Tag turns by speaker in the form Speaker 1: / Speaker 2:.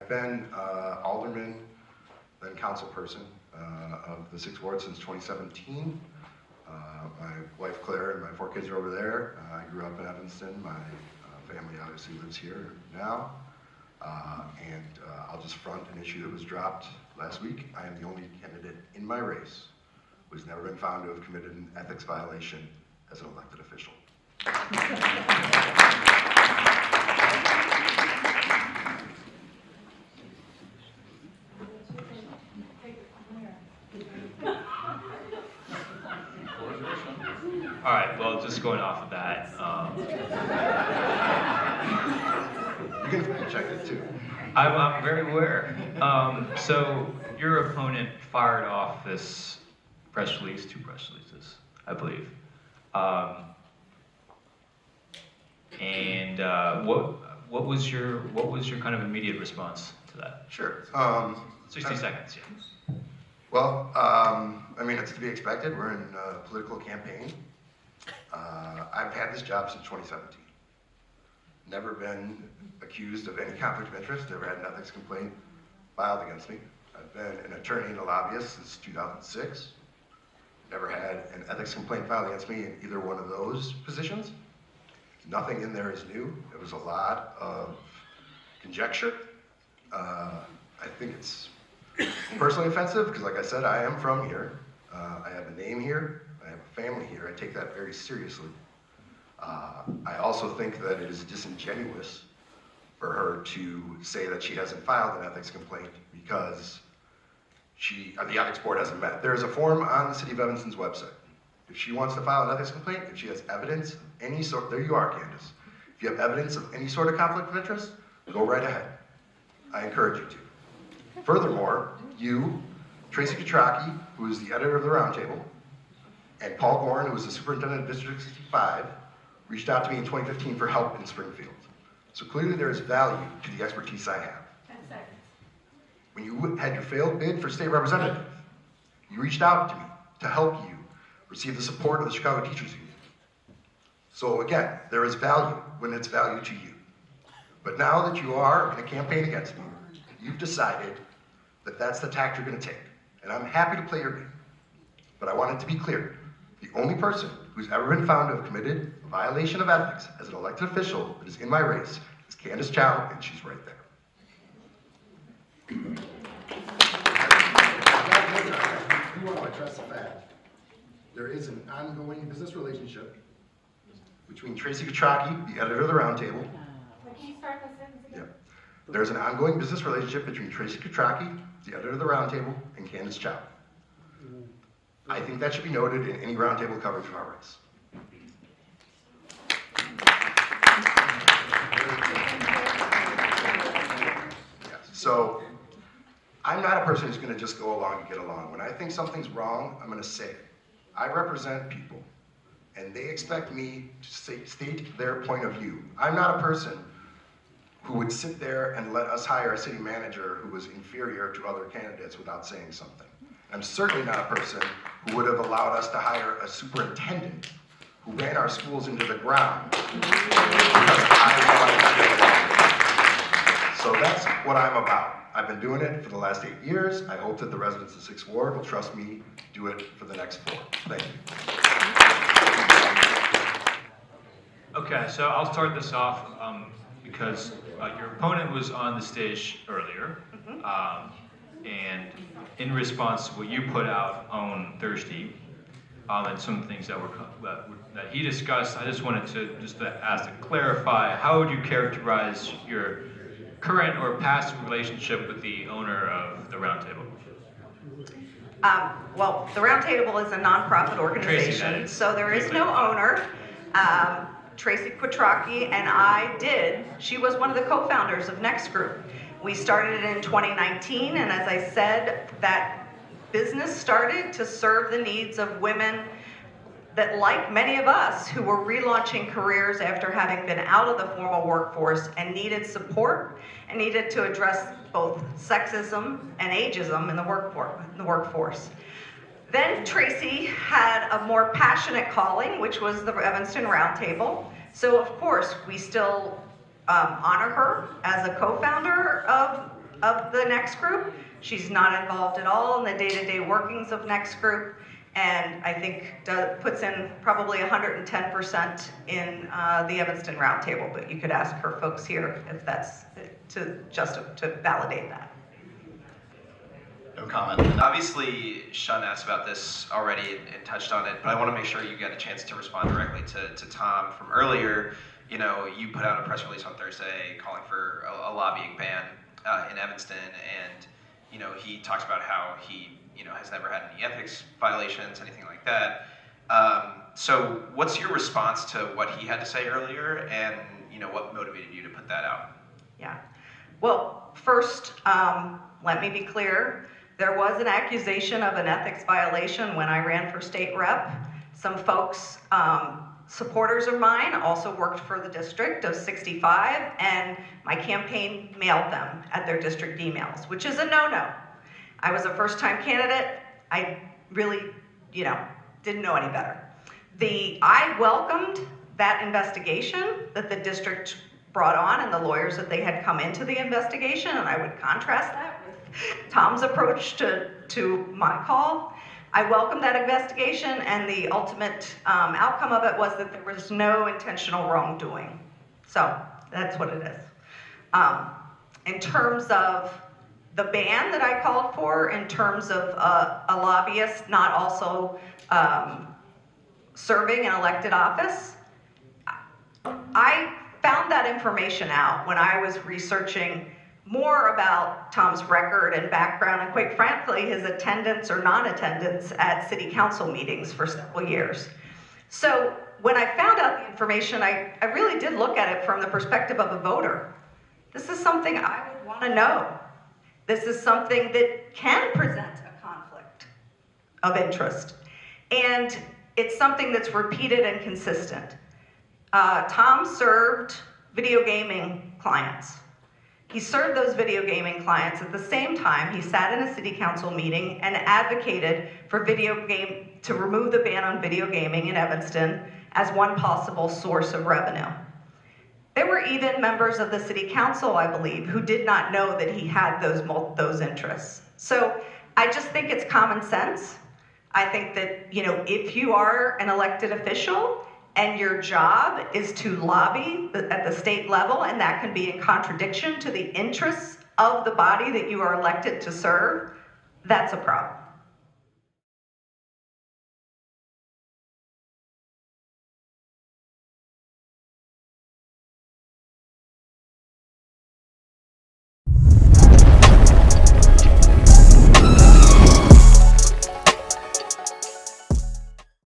Speaker 1: I've been alderman, then council person of the 6th Ward since 2017. My wife Claire and my 4 kids are over there. I grew up in Evanston. My family obviously lives here now. I'll just front an issue that was dropped last week. I am the only candidate in my race who's never been found to have committed an ethics violation as an elected official.
Speaker 2: All right, well, just going off of that.
Speaker 1: You can fact check it too.
Speaker 2: I'm very aware. So your opponent fired off this press release, 2 press releases, I believe. What was your kind of immediate response to that?
Speaker 1: Sure.
Speaker 2: 60 seconds, yeah.
Speaker 1: Well, I mean, it's to be expected. We're in a political campaign. I've had this job since 2017. Never been accused of any conflict of interest, never had an ethics complaint filed against me. I've been an attorney and a lobbyist since 2006. Never had an ethics complaint filed against me in either one of those positions. Nothing in there is new. It was a lot of conjecture. I think it's personally offensive because, like I said, I am from here. I have a name here. I have a family here. I take that very seriously. I also think that it is disingenuous for her to say that she hasn't filed an ethics complaint because the ethics board hasn't met. There is a form on the City of Evanston's website. If she wants to file an ethics complaint, if she has evidence of any sort, there you are, Candace. If you have evidence of any sort of conflict of interest, go right ahead. I encourage you to. Furthermore, you, Tracy Kutraki, who is the editor of the Roundtable, and Paul Gorn, who was the superintendent of District 65, reached out to me in 2015 for help in Springfield. So clearly there is value to the expertise I have.
Speaker 3: 10 seconds.
Speaker 1: When you had your failed bid for state representative, you reached out to me to help you receive the support of the Chicago Teachers Union. So again, there is value when it's value to you. But now that you are in a campaign against me, you've decided that that's the tack you're going to take. And I'm happy to play your game. But I want it to be clear. The only person who's ever been found to have committed a violation of ethics as an elected official that is in my race is Candance Chow, and she's right there.
Speaker 4: You want to address the fact there is an ongoing business relationship
Speaker 1: Between Tracy Kutraki, the editor of the Roundtable.
Speaker 3: Can you start the sentence again?
Speaker 1: Yeah. There's an ongoing business relationship between Tracy Kutraki, the editor of the Roundtable, and Candance Chow. I think that should be noted in any Roundtable coverage of our race. Yes. So, I'm not a person who's going to just go along and get along. When I think something's wrong, I'm going to say it. I represent people, and they expect me to state their point of view. I'm not a person who would sit there and let us hire a city manager who was inferior to other candidates without saying something. I'm certainly not a person who would have allowed us to hire a superintendent who ran our schools into the ground because I wanted to. So that's what I'm about. I've been doing it for the last 8 years. I hope that the residents of 6th Ward will trust me to do it for the next 4. Thank you.
Speaker 2: Okay, so I'll start this off because your opponent was on the stage earlier, and in response to what you put out on Thursday, and some things that he discussed, I just wanted to ask to clarify, how would you characterize your current or past relationship with the owner of the Roundtable?
Speaker 5: Well, the Roundtable is a nonprofit organization,
Speaker 2: Tracy,
Speaker 5: so there is no owner. Tracy Kutraki and she was one of the co-founders of Next Group. We started it in 2019, and as I said, that business started to serve the needs of women that, like many of us, who were relaunching careers after having been out of the formal workforce and needed support and needed to address both sexism and ageism in the workforce. Then Tracy had a more passionate calling, which was the Evanston Roundtable. So of course, we still honor her as a co-founder of of the Next Group. She's not involved at all in the day-to-day workings of Next Group, and I think puts in probably 110% in the Evanston Roundtable, but you could ask her folks here if that's to validate that.
Speaker 6: No comment. And obviously, Sean asked about this already and touched on it, but I want to make sure you get a chance to respond directly to Tom from earlier. You know, you put out a press release on Thursday calling for a lobbying ban in Evanston, and, you know, he talks about how he, you know, has never had any ethics violations, anything like that. So what's your response to what he had to say earlier, and, you know, what motivated you to put that out?
Speaker 5: Yeah. Well, first, let me be clear. There was an accusation of an ethics violation when I ran for state rep. Some folks, supporters of mine, also worked for the district of 65, and my campaign mailed them at their district emails, which is a no-no. I was a first-time candidate. I really, you know, didn't know any better. I welcomed that investigation that the district brought on and the lawyers that they had come into the investigation, and I would contrast that with Tom's approach to my call. I welcomed that investigation, and the ultimate outcome of it was that there was no intentional wrongdoing. So that's what it is. In terms of the ban that I called for, in terms of a lobbyist not also serving an elected office, I found that information out when I was researching more about Tom's record and background, and quite frankly, his attendance or non-attendance at city council meetings for several years. So when I found out the information, I really did look at it from the perspective of a voter. This is something I would want to know. This is something that can present a conflict of interest. And it's something that's repeated and consistent. Tom served video gaming clients. He served those video gaming clients at the same time he sat in a city council meeting and advocated for to remove the ban on video gaming in Evanston as one possible source of revenue. There were even members of the city council, I believe, who did not know that he had those interests. So I just think it's common sense. I think that, you know, if you are an elected official and your job is to lobby at the state level, and that can be in contradiction to the interests of the body that you are elected to serve, that's a problem.